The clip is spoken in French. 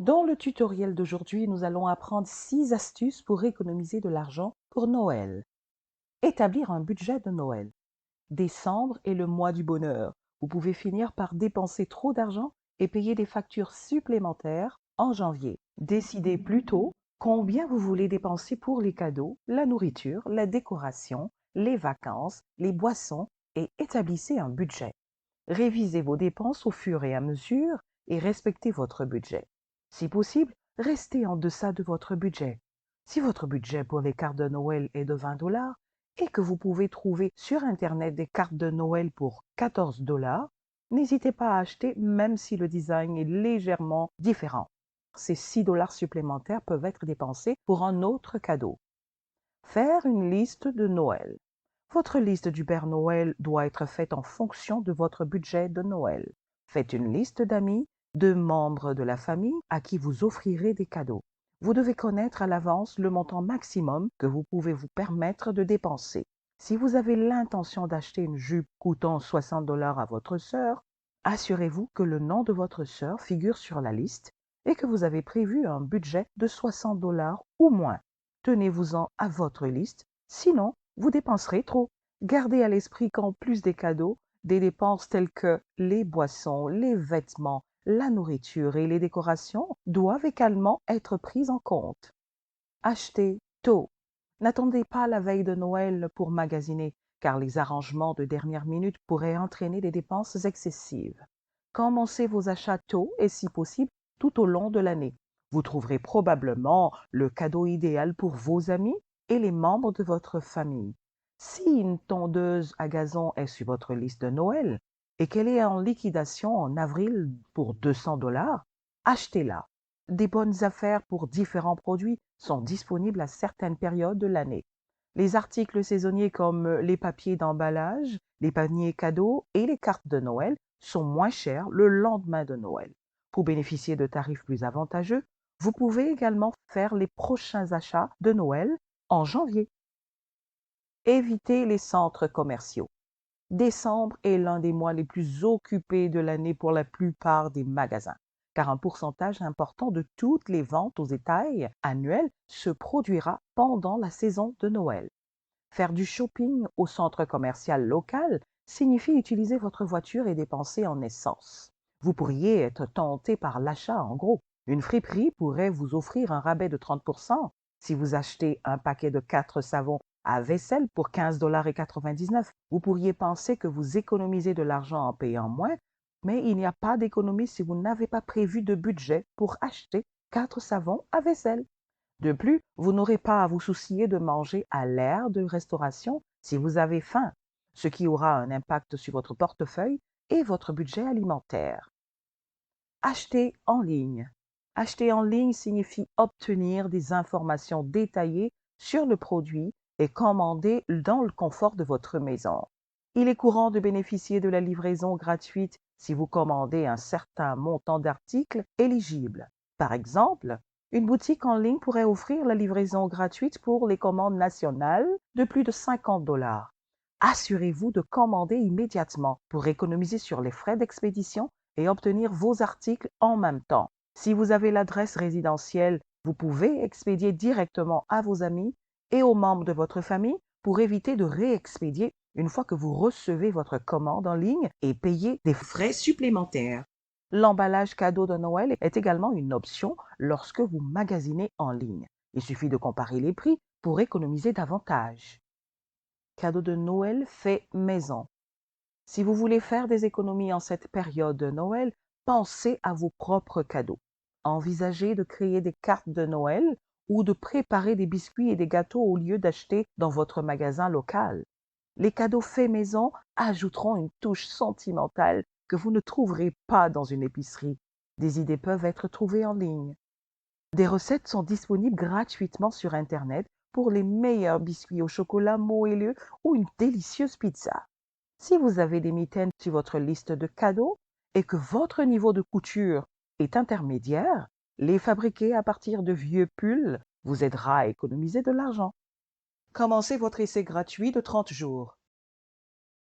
Dans le tutoriel d'aujourd'hui, nous allons apprendre 6 astuces pour économiser de l'argent pour Noël. Établir un budget de Noël. Décembre est le mois du bonheur. Vous pouvez finir par dépenser trop d'argent et payer des factures supplémentaires en janvier. Décidez plus tôt combien vous voulez dépenser pour les cadeaux, la nourriture, la décoration, les vacances, les boissons et établissez un budget. Révisez vos dépenses au fur et à mesure et respectez votre budget. Si possible, restez en deçà de votre budget. Si votre budget pour les cartes de Noël est de 20 $ et que vous pouvez trouver sur Internet des cartes de Noël pour 14 $, n'hésitez pas à acheter même si le design est légèrement différent. Ces 6 $ supplémentaires peuvent être dépensés pour un autre cadeau. Faire une liste de Noël. Votre liste du Père Noël doit être faite en fonction de votre budget de Noël. Faites une liste d'amis, de membres de la famille à qui vous offrirez des cadeaux. Vous devez connaître à l'avance le montant maximum que vous pouvez vous permettre de dépenser. Si vous avez l'intention d'acheter une jupe coûtant 60 $ à votre sœur, assurez-vous que le nom de votre sœur figure sur la liste et que vous avez prévu un budget de 60 $ ou moins. Tenez-vous-en à votre liste, sinon vous dépenserez trop. Gardez à l'esprit qu'en plus des cadeaux, des dépenses telles que les boissons, les vêtements, la nourriture et les décorations doivent également être prises en compte. Achetez tôt. N'attendez pas la veille de Noël pour magasiner, car les arrangements de dernière minute pourraient entraîner des dépenses excessives. Commencez vos achats tôt et si possible tout au long de l'année. Vous trouverez probablement le cadeau idéal pour vos amis et les membres de votre famille. Si une tondeuse à gazon est sur votre liste de Noël et qu'elle est en liquidation en avril pour 200 $, achetez-la. Des bonnes affaires pour différents produits sont disponibles à certaines périodes de l'année. Les articles saisonniers comme les papiers d'emballage, les paniers cadeaux et les cartes de Noël sont moins chers le lendemain de Noël. Pour bénéficier de tarifs plus avantageux, vous pouvez également faire les prochains achats de Noël en janvier. Évitez les centres commerciaux. Décembre est l'un des mois les plus occupés de l'année pour la plupart des magasins, car un pourcentage important de toutes les ventes aux détail annuelles se produira pendant la saison de Noël. Faire du shopping au centre commercial local signifie utiliser votre voiture et dépenser en essence. Vous pourriez être tenté par l'achat en gros. Une friperie pourrait vous offrir un rabais de 30% si vous achetez un paquet de 4 savons à vaisselle pour 15,99 $. Vous pourriez penser que vous économisez de l'argent en payant moins, mais il n'y a pas d'économie si vous n'avez pas prévu de budget pour acheter 4 savons à vaisselle. De plus, vous n'aurez pas à vous soucier de manger à l'aire de restauration si vous avez faim, ce qui aura un impact sur votre portefeuille et votre budget alimentaire. Acheter en ligne. Acheter en ligne signifie obtenir des informations détaillées sur le produit et commander dans le confort de votre maison. Il est courant de bénéficier de la livraison gratuite si vous commandez un certain montant d'articles éligibles. Par exemple, une boutique en ligne pourrait offrir la livraison gratuite pour les commandes nationales de plus de 50 $. Assurez-vous de commander immédiatement pour économiser sur les frais d'expédition et obtenir vos articles en même temps. Si vous avez l'adresse résidentielle, vous pouvez expédier directement à vos amis et aux membres de votre famille pour éviter de réexpédier une fois que vous recevez votre commande en ligne et payer des frais supplémentaires. L'emballage cadeau de Noël est également une option lorsque vous magasinez en ligne. Il suffit de comparer les prix pour économiser davantage. Cadeau de Noël fait maison. Si vous voulez faire des économies en cette période de Noël, pensez à vos propres cadeaux. Envisagez de créer des cartes de Noël ou de préparer des biscuits et des gâteaux au lieu d'acheter dans votre magasin local. Les cadeaux faits maison ajouteront une touche sentimentale que vous ne trouverez pas dans une épicerie. Des idées peuvent être trouvées en ligne. Des recettes sont disponibles gratuitement sur Internet pour les meilleurs biscuits au chocolat moelleux ou une délicieuse pizza. Si vous avez des mitaines sur votre liste de cadeaux et que votre niveau de couture est intermédiaire, les fabriquer à partir de vieux pulls vous aidera à économiser de l'argent. Commencez votre essai gratuit de 30 jours.